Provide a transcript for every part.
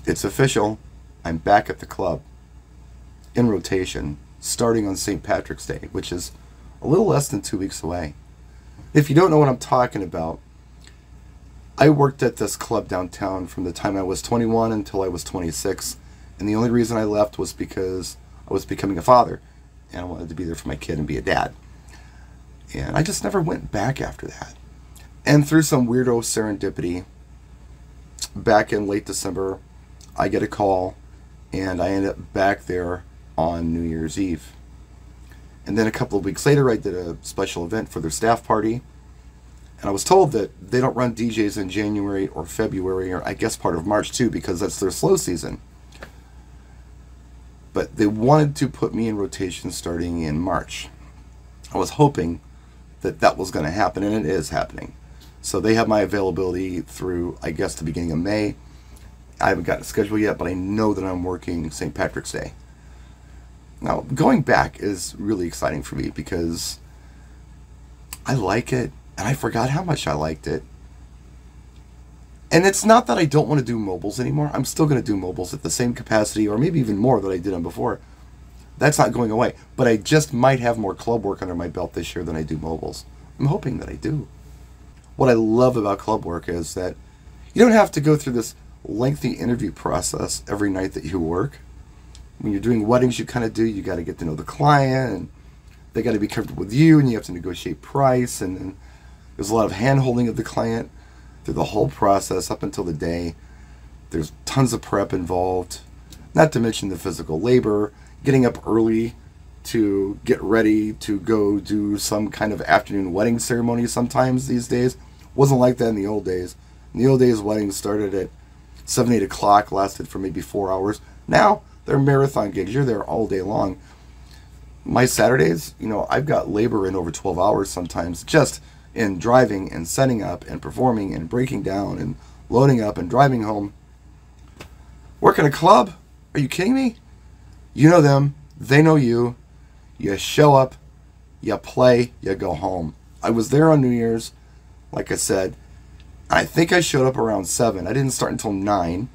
It's official. I'm back at the club in rotation, starting on St. Patrick's Day, which is a little less than 2 weeks away. If you don't know what I'm talking about, I worked at this club downtown from the time I was 21 until I was 26, and the only reason I left was because I was becoming a father, and I wanted to be there for my kid and be a dad. And I just never went back after that. And through some weirdo serendipity, back in late December, I get a call, and I end up back there on New Year's Eve. And then a couple of weeks later, I did a special event for their staff party, and I was told that they don't run DJs in January or February, or I guess part of March too, because that's their slow season. But they wanted to put me in rotation starting in March. I was hoping that that was going to happen, and it is happening. So they have my availability through, I guess, the beginning of May. I haven't gotten a schedule yet, but I know that I'm working St. Patrick's Day. Now, going back is really exciting for me because I like it, and I forgot how much I liked it. And it's not that I don't want to do mobiles anymore. I'm still going to do mobiles at the same capacity, or maybe even more, that I did them before. That's not going away. But I just might have more club work under my belt this year than I do mobiles. I'm hoping that I do. What I love about club work is that you don't have to go through this lengthy interview process every night that you work. When you're doing weddings, you kind of do. You got to get to know the client, and they got to be comfortable with you, and you have to negotiate price, and then there's a lot of hand-holding of the client through the whole process up until the day. There's tons of prep involved, not to mention the physical labor, getting up early to get ready to go do some kind of afternoon wedding ceremony sometimes these days. Wasn't like that in the old days. In the old days, weddings started at 7, 8 o'clock, lasted for maybe 4 hours. Now, they're marathon gigs. You're there all day long. My Saturdays, I've got labor in over 12 hours sometimes, just in driving and setting up and performing and breaking down and loading up and driving home. Working a club? Are you kidding me? You know them. They know you. You show up. You play. You go home. I was there on New Year's, like I said. I think I showed up around 7. I didn't start until 9.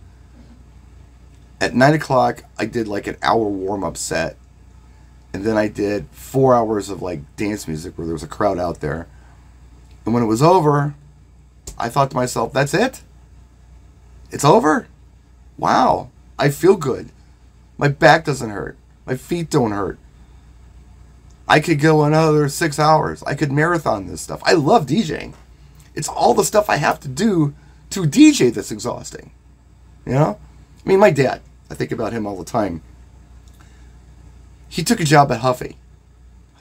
At 9 o'clock, I did like an hour warm-up set. And then I did 4 hours of like dance music where there was a crowd out there. And when it was over, I thought to myself, that's it? It's over? Wow. I feel good. My back doesn't hurt. My feet don't hurt. I could go another 6 hours. I could marathon this stuff. I love DJing. It's all the stuff I have to do to DJ that's exhausting. I mean, my dad, I think about him all the time. He took a job at Huffy.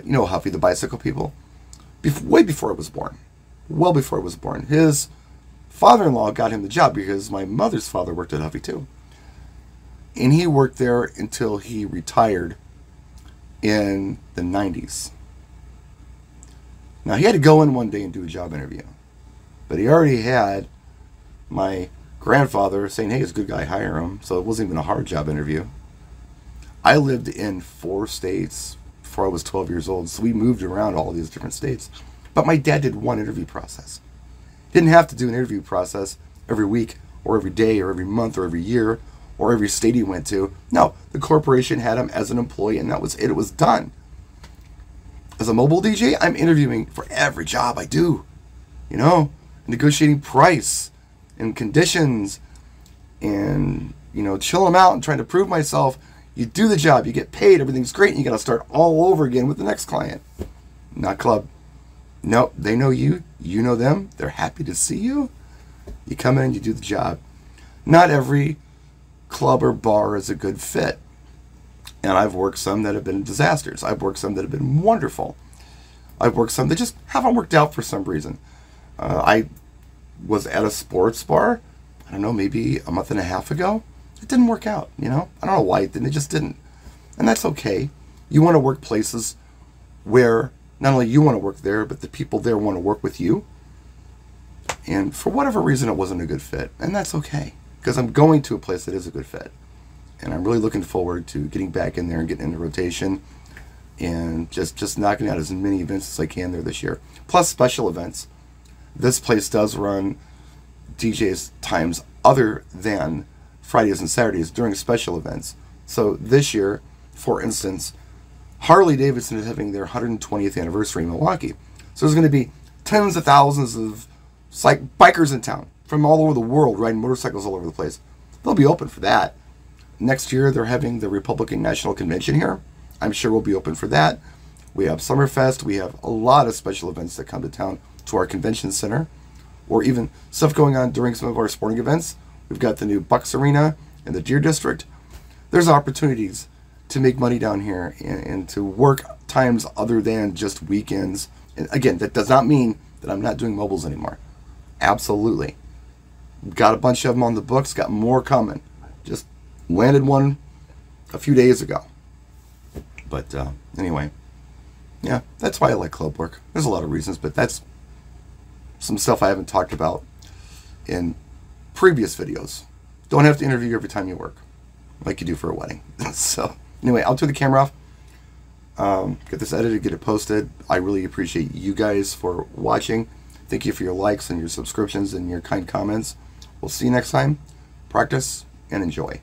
You know Huffy, the bicycle people? Way before I was born. Well before I was born. His father-in-law got him the job because my mother's father worked at Huffy too. And he worked there until he retired in the 90s. Now, he had to go in one day and do a job interview. But he already had my grandfather saying, hey, he's a good guy, hire him. So it wasn't even a hard job interview. I lived in 4 states before I was 12 years old, so we moved around all these different states. But my dad did one interview process. Didn't have to do an interview process every week or every day or every month or every year or every state he went to. No, the corporation had him as an employee, and that was it. It was done. As a mobile DJ, I'm interviewing for every job I do. Negotiating price and conditions and, chilling them out and trying to prove myself. You do the job, you get paid, everything's great, and you got to start all over again with the next client. Not club. Nope, they know you, you know them, they're happy to see you. You come in and you do the job. Not every club or bar is a good fit. And I've worked some that have been disasters. I've worked some that have been wonderful. I've worked some that just haven't worked out for some reason. I was at a sports bar, I don't know, maybe a month and a half ago. It didn't work out, I don't know why it didn't. It just didn't. And that's okay. You want to work places where not only you want to work there, but the people there want to work with you. And for whatever reason, it wasn't a good fit. And that's okay, because I'm going to a place that is a good fit. And I'm really looking forward to getting back in there and getting into rotation and just knocking out as many events as I can there this year. Plus special events. This place does run DJs times other than Fridays and Saturdays during special events. So this year, for instance, Harley Davidson is having their 120th anniversary in Milwaukee. So there's going to be tens of thousands of bikers in town from all over the world riding motorcycles all over the place. They'll be open for that. Next year, they're having the Republican National Convention here. I'm sure we'll be open for that. We have Summerfest. We have a lot of special events that come to town, to our convention center, or even stuff going on during some of our sporting events. We've got the new Bucks Arena in the Deer District. There's opportunities to make money down here and to work times other than just weekends. And again, that does not mean that I'm not doing mobiles anymore. Absolutely. Got a bunch of them on the books, got more coming. Just landed one a few days ago. But anyway, yeah, that's why I like club work. There's a lot of reasons, but that's some stuff I haven't talked about in previous videos. Don't have to interview every time you work, like you do for a wedding. So anyway, I'll turn the camera off, get this edited, get it posted. I really appreciate you guys for watching. Thank you for your likes and your subscriptions and your kind comments. We'll see you next time. Practice and enjoy.